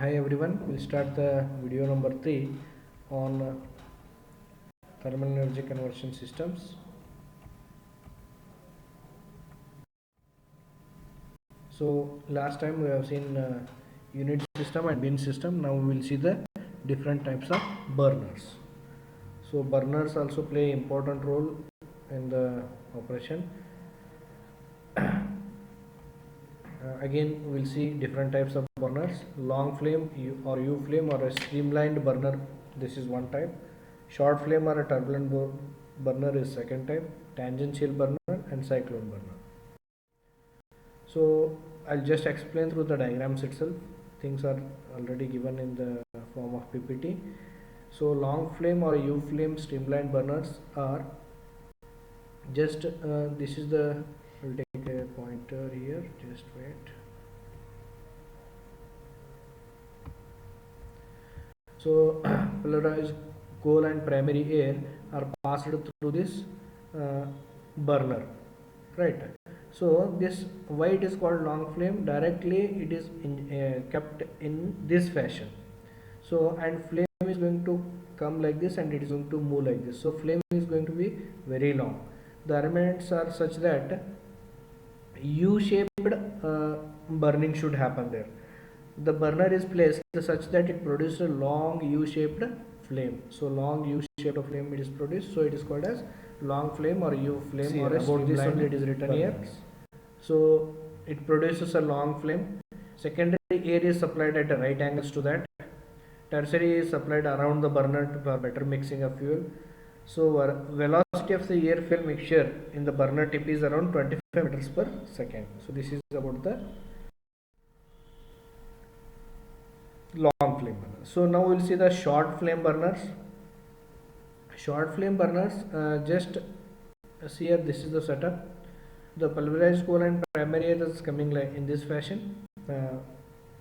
Hi everyone, we'll start the video number 3 on thermal energy conversion systems. So last time we have seen unit system and bin system. Now we will see the different types of burners. So burners also play important role in the operation. Again we'll see different types of burners: long flame or U flame or a streamlined burner. This is one type. Short flame or a turbulent burner is second type. Tangential burner and cyclone burner. So I'll just explain through the diagrams itself. Things are already given in the form of PPT. So long flame or U flame streamlined burners are just this is the, we'll take a pointer here, just wait. So polarized coal and primary air are passed through this burner, right? So this, why it is called long flame? Directly it is kept in this fashion. So and flame is going to come like this and it is going to move like this. So flame is going to be very long. The arrangements are such that U-shaped burning should happen there. The burner is placed such that it produces a long U-shaped flame. So long U-shaped flame it is produced. So it is called as long flame or U flame. See, or about this only it is written here. So it produces a long flame. Secondary air is supplied at right angles to that. Tertiary is supplied around the burner for better mixing of fuel. So velocity of the air fuel mixture in the burner tip is around 25 meters per second. So this is about the long flame burner. So now we'll see the short flame burners. Short flame burners, just see here, this is the setup. The pulverized coal and primary air is coming like in this fashion,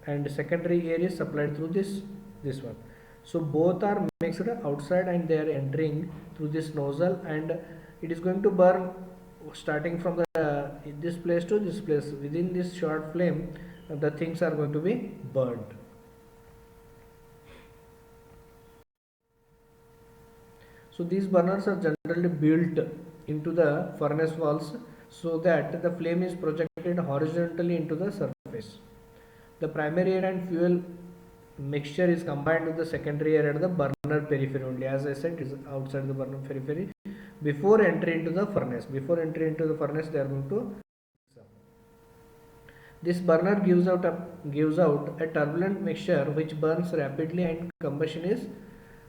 and secondary air is supplied through this one. So both are mixed outside and they are entering through this nozzle, and it is going to burn starting from the this place to this place. Within this short flame, the things are going to be burned. So these burners are generally built into the furnace walls so that the flame is projected horizontally into the surface. The primary air and fuel mixture is combined with the secondary air at the burner periphery only. As I said, it is outside the burner periphery. Before entry into the furnace, they are going to. This burner gives out a turbulent mixture which burns rapidly and combustion is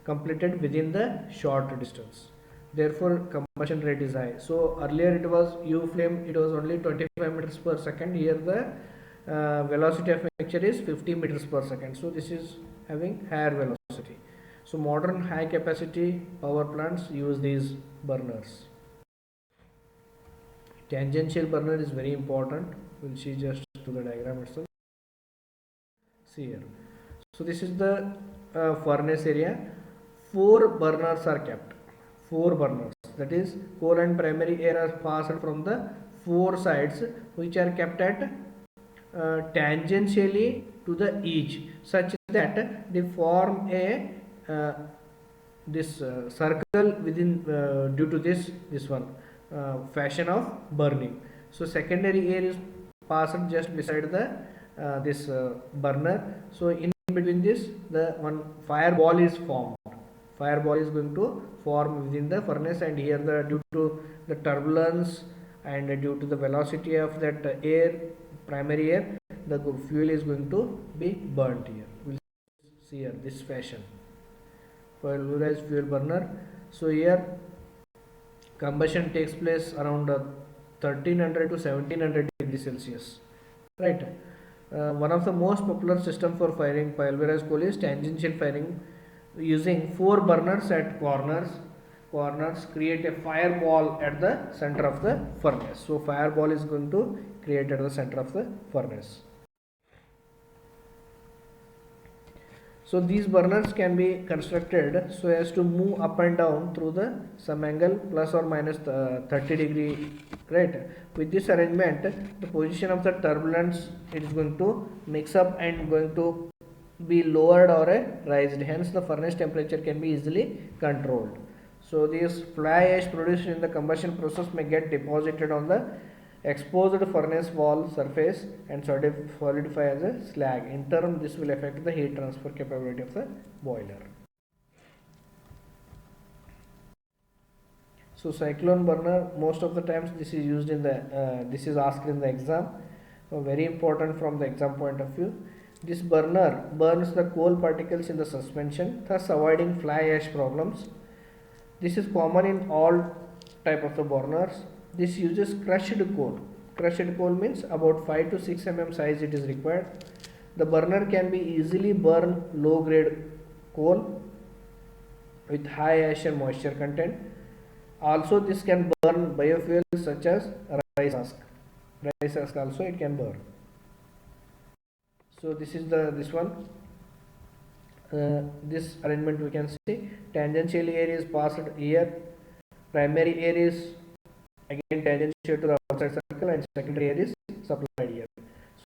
completed within the short distance. Therefore, combustion rate is high. So earlier it was U flame, it was only 25 meters per second. Here the velocity of mixture is 50 meters per second. So this is having higher velocity. So modern high capacity power plants use these burners. Tangential burner is very important. We'll see just to the diagram itself. See here. So this is the furnace area. 4 burners are kept. 4 burners. That is, coal and primary air are passed from the 4 sides, which are kept at tangentially to the each, such that they form a circle within due to this one fashion of burning. So secondary air is passed just beside the this burner. So in between this, the one fireball is formed. Fireball is going to form within the furnace, and here the due to the turbulence and due to the velocity of that air, primary air, the fuel is going to be burnt here. We'll see here this fashion. Pulverized fuel burner. So here combustion takes place around 1300 to 1700 degrees Celsius, right? One of the most popular system for firing pulverized coal is tangential firing, using 4 burners at corners create a fireball at the center of the furnace. So fireball is going to create at the center of the furnace. So these burners can be constructed so as to move up and down through the some angle plus or minus 30 degree, right? With this arrangement, the position of the turbulence, it is going to mix up and going to be lowered or raised. Hence, the furnace temperature can be easily controlled. So, this fly ash produced in the combustion process may get deposited on the exposed furnace wall surface and solidify as a slag. In turn, this will affect the heat transfer capability of the boiler. So cyclone burner, most of the times this is used in the this is asked in the exam. So very important from the exam point of view. This burner burns the coal particles in the suspension, thus avoiding fly ash problems. This is common in all type of the burners. This uses crushed coal. Crushed coal means about 5 to 6 mm size it is required. The burner can be easily burn low grade coal with high ash and moisture content. Also, this can burn biofuels such as rice husk. Rice husk also it can burn. So this is this one. This arrangement we can see. Tangential air is passed here. Primary air is again tangential to the outside circle, and secondary air is supplied here.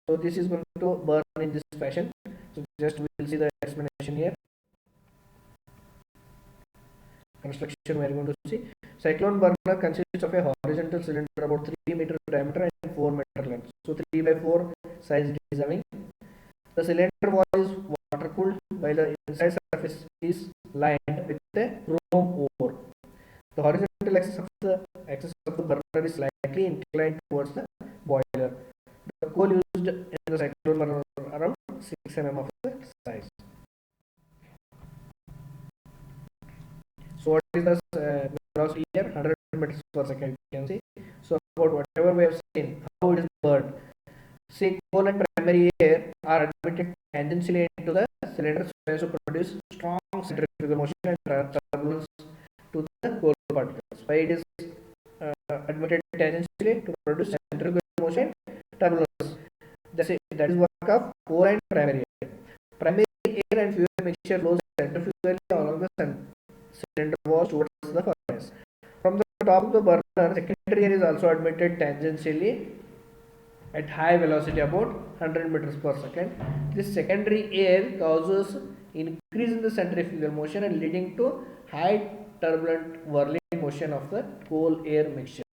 So this is going to burn in this fashion. So just we will see the explanation here. Construction we are going to see. Cyclone burner consists of a horizontal cylinder about 3 meter diameter and 4 meter length. So 3 by 4 size it is having. The cylinder wall is water cooled while the inside surface is lined with a chrome ore. The horizontal axis of the burner is slightly inclined towards the boiler. The coal used in the cyclone burner around 6 mm of the size. So what is the velocity here? 100 meters per second you can see. So about whatever we have seen, how it is burned. See, coal and primary air are admitted tangentially into the cylinder so as to produce strong centrifugal motion and turbulence to the coal particles. Why it is admitted tangentially to produce centrifugal motion and turbulence? That is work of coal and primary air. Primary air and fuel mixture flows centrifugally along the cylinder walls towards the furnace. From the top of the burner, secondary air is also admitted tangentially at high velocity about 100 meters per second. This secondary air causes increase in the centrifugal motion and leading to high turbulent whirling motion of the coal air mixture.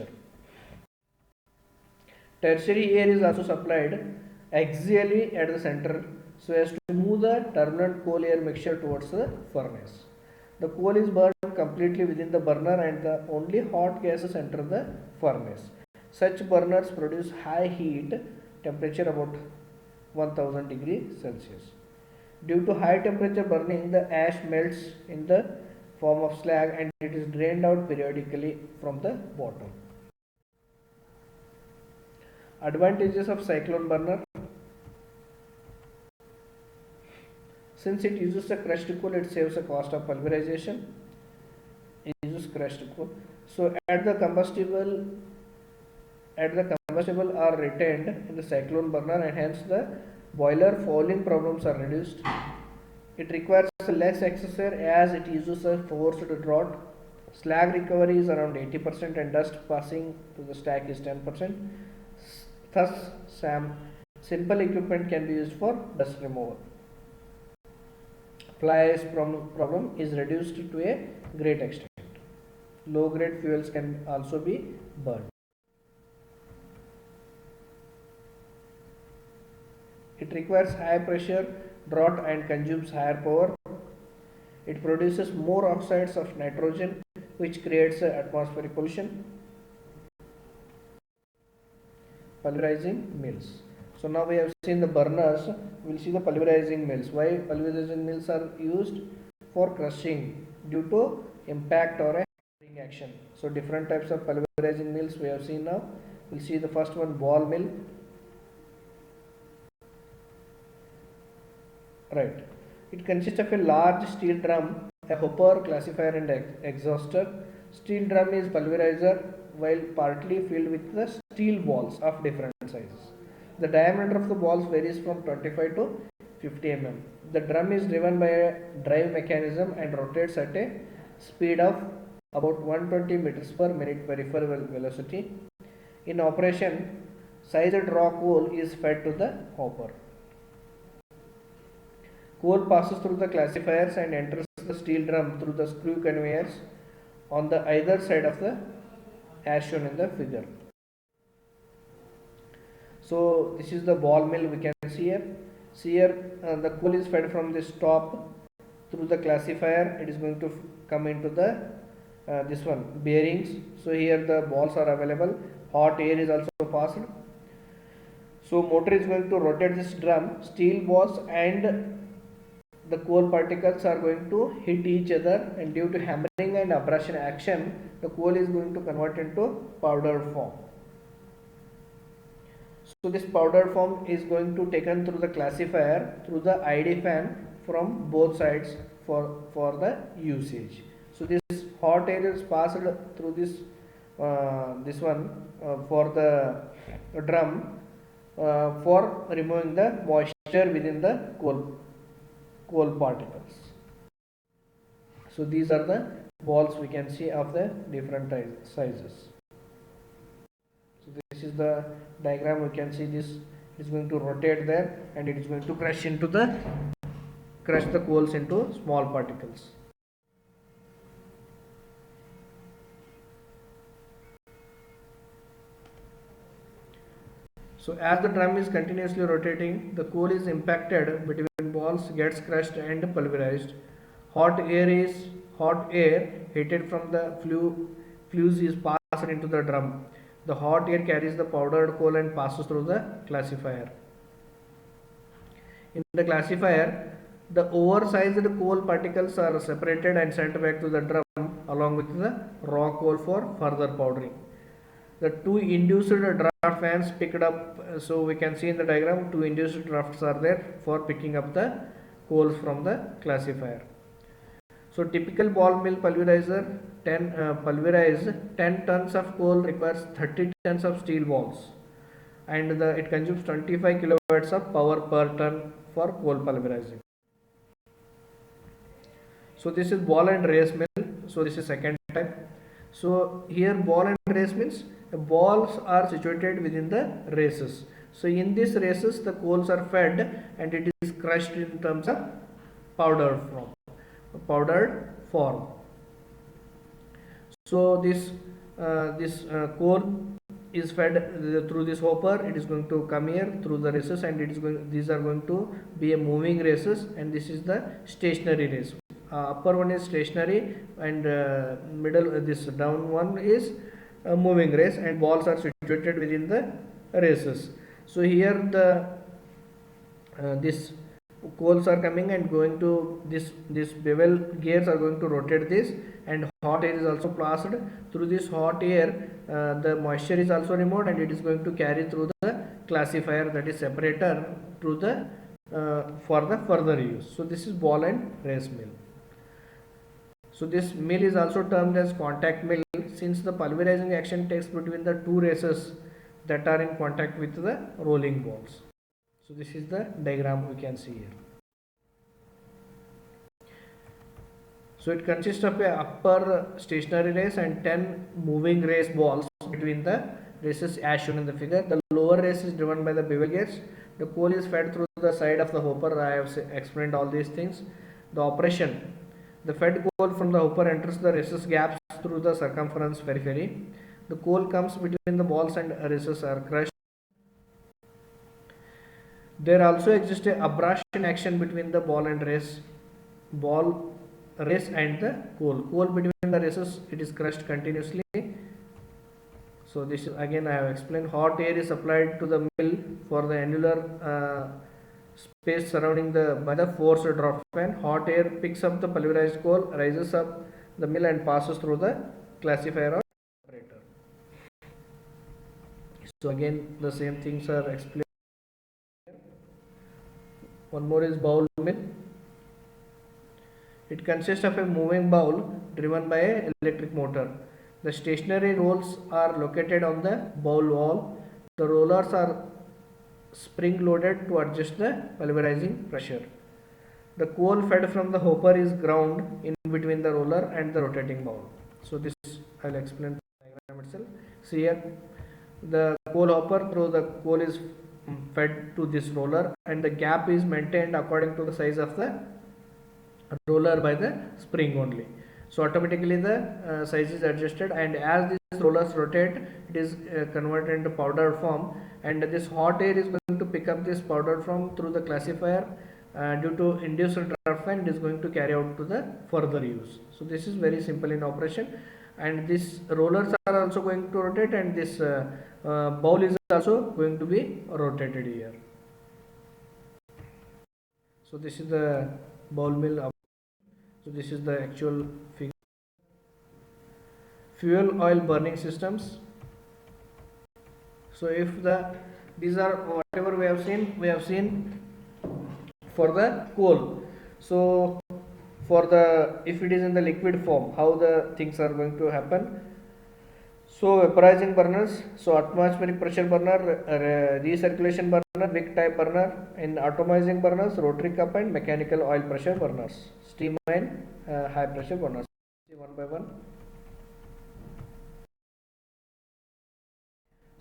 Tertiary air is also supplied axially at the center so as to move the turbulent coal air mixture towards the furnace. The coal is burned completely within the burner and the only hot gases enter the furnace. Such burners produce high heat temperature about 1000 degrees Celsius. Due to high temperature burning, the ash melts in the form of slag and it is drained out periodically from the bottom. Advantages of cyclone burner. Since it uses a crushed coal, it saves the cost of pulverization. It uses crushed coal. So at the combustible are retained in the cyclone burner and hence the boiler fouling problems are reduced. It requires less accessor as it uses a forced draught. Slag recovery is around 80% and dust passing to the stack is 10%. Thus, simple equipment can be used for dust removal. Fly ash problem is reduced to a great extent. Low grade fuels can also be burned. It requires high pressure draught and consumes higher power. It produces more oxides of nitrogen which creates atmospheric pollution. Pulverizing mills. So now we have seen the burners, we will see the pulverizing mills. Why pulverizing mills are used? For crushing due to impact or a hammering action. So different types of pulverizing mills we have seen now. We will see the first one, ball mill. Right. It consists of a large steel drum, a hopper, classifier and exhauster. Steel drum is pulverizer while partly filled with the steel balls of different sizes. The diameter of the balls varies from 25 to 50 mm. The drum is driven by a drive mechanism and rotates at a speed of about 120 meters per minute peripheral velocity. In operation, sized raw coal is fed to the hopper. Coal passes through the classifiers and enters the steel drum through the screw conveyors on the either side of the as shown in the figure. So this is the ball mill we can see here. See here the coal is fed from this top through the classifier. It is going to come into the this one bearings. So here the balls are available. Hot air is also passed. So motor is going to rotate this drum. Steel balls and the coal particles are going to hit each other, and due to hammering and abrasion action, the coal is going to convert into powdered form. So this powdered form is going to taken through the classifier through the ID fan from both sides for the usage. So this hot air is passed through this one for the drum for removing the moisture within the coal particles. So these are the balls we can see of the different sizes. So this is the diagram. We can see this is going to rotate there, and it is going to crush the coals into small particles. So as the drum is continuously rotating, the coal is impacted between balls, gets crushed and pulverized. Hot air heated from the flues is passed into the drum. The hot air carries the powdered coal and passes through the classifier. In the classifier, the oversized coal particles are separated and sent back to the drum along with the raw coal for further powdering. The two induced draft fans picked up, so we can see in the diagram two induced drafts are there for picking up the coals from the classifier. So typical ball mill pulverizer pulverize 10 tons of coal requires 30 tons of steel balls, and it consumes 25 kilowatts of power per ton for coal pulverizing. So this is ball and race mill. So this is second type. So here ball and race means the balls are situated within the races. So in these races the coals are fed and it is crushed in terms of powdered form. So this coal is fed through this hopper. It is going to come here through the races, and these are going to be a moving races, and this is the stationary race. Upper one is stationary, and middle this down one is a moving race, and balls are situated within the races. So here the this coals are coming and going to this bevel gears are going to rotate this, and hot air is also passed through this hot air. The moisture is also removed, and it is going to carry through the classifier, that is separator, to the for the further use. So this is ball and race mill. So this mill is also termed as contact mill, since the pulverizing action takes between the two races that are in contact with the rolling balls. So this is the diagram we can see here. So it consists of a upper stationary race and 10 moving race balls between the races as shown in the figure. The lower race is driven by the bevel gears. The coal is fed through the side of the hopper. I have explained all these things. The operation. The fed coal from the hopper enters the races gaps through the circumference periphery. The coal comes between the balls and races are crushed. There also exists a abrasion action between the ball and race and the coal between the races. It is crushed continuously. So this is, again I have explained, hot air is applied to the mill for the annular space surrounding by the forced draft fan. Hot air picks up the pulverized coal, rises up the mill and passes through the classifier or separator. So again the same things are explained. One more is bowl mill. It consists of a moving bowl driven by an electric motor. The stationary rolls are located on the bowl wall. The rollers are spring loaded to adjust the pulverizing pressure. The coal fed from the hopper is ground in between the roller and the rotating bowl. So this I will explain the diagram itself. See here the coal hopper, through the coal is fed to this roller, and the gap is maintained according to the size of the roller by the spring only. So automatically the size is adjusted, and as these rollers rotate, it is converted into powder form, and this hot air is going to pick up this powder form through the classifier. Due to induced draft fan, it is going to carry out to the further use. So this is very simple in operation, and these rollers are also going to rotate, and this bowl is also going to be rotated here. So this is the bowl mill. So this is the actual figure. Fuel oil burning systems. So if these are whatever we have seen for the coal. So for the, if it is in the liquid form, how the things are going to happen. So vaporizing burners, so atmospheric pressure burner, recirculation burner, wick type burner, in atomizing burners, rotary cup, and mechanical oil pressure burners, steam and high pressure burners. One by one.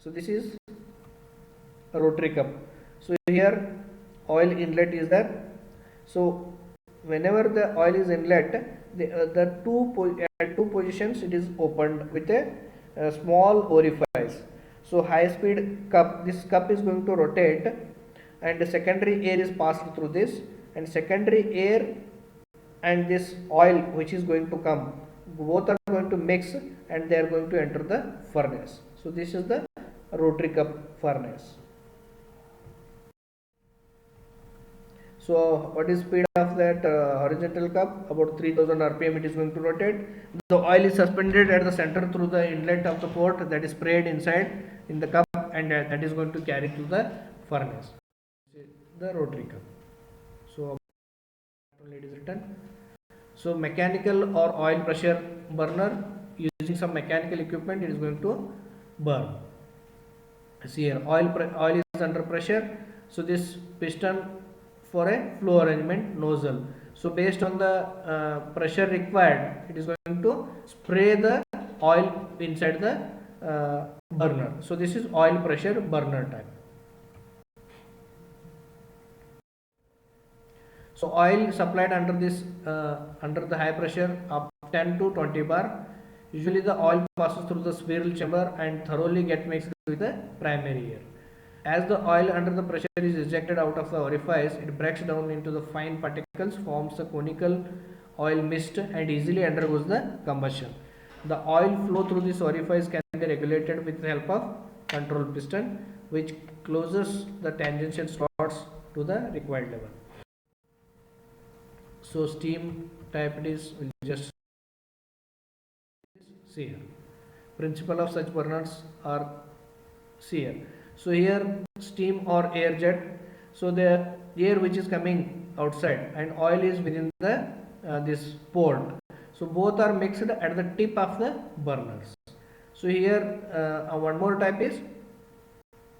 So this is a rotary cup. So here oil inlet is there. So whenever the oil is inlet, the two positions it is opened with a small orifice. So high speed cup, this cup is going to rotate, and the secondary air is passed through this, and secondary air and this oil which is going to come, both are going to mix, and they are going to enter the furnace. So this is the rotary cup furnace. So what is speed of that horizontal cup? About 3000 rpm it is going to rotate. The oil is suspended at the center through the inlet of the port, that is sprayed inside in the cup, and that is going to carry to the furnace, the rotary cup. So only it is written. So mechanical or oil pressure burner, using some mechanical equipment, it is going to burn. See here, oil is under pressure. So this piston for a flow arrangement nozzle. So based on the pressure required, it is going to spray the oil inside the burner. So this is oil pressure burner type. So oil supplied under this under the high pressure of 10 to 20 bar. Usually the oil passes through the spiral chamber and thoroughly get mixed with the primary air. As the oil under the pressure is ejected out of the orifice, it breaks down into the fine particles, forms a conical oil mist, and easily undergoes the combustion. The oil flow through this orifice can be regulated with the help of control piston, which closes the tangential slots to the required level. So steam type it is, we'll just see here. Principle of such burners are see here. So here steam or air jet. So the air which is coming outside and oil is within the this port. So both are mixed at the tip of the burners. So here one more type is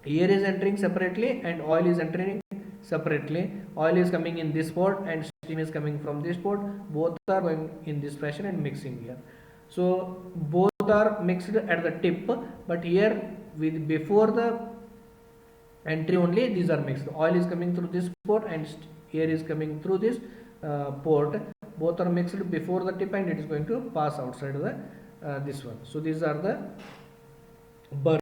air is entering separately and oil is entering separately. Oil is coming in this port and steam is coming from this port. Both are going in this fashion and mixing here. So both are mixed at the tip, but here with before the entry only these are mixed. Oil is coming through this port and air is coming through this port. Both are mixed before the tip and it is going to pass outside the this one. So these are the burn.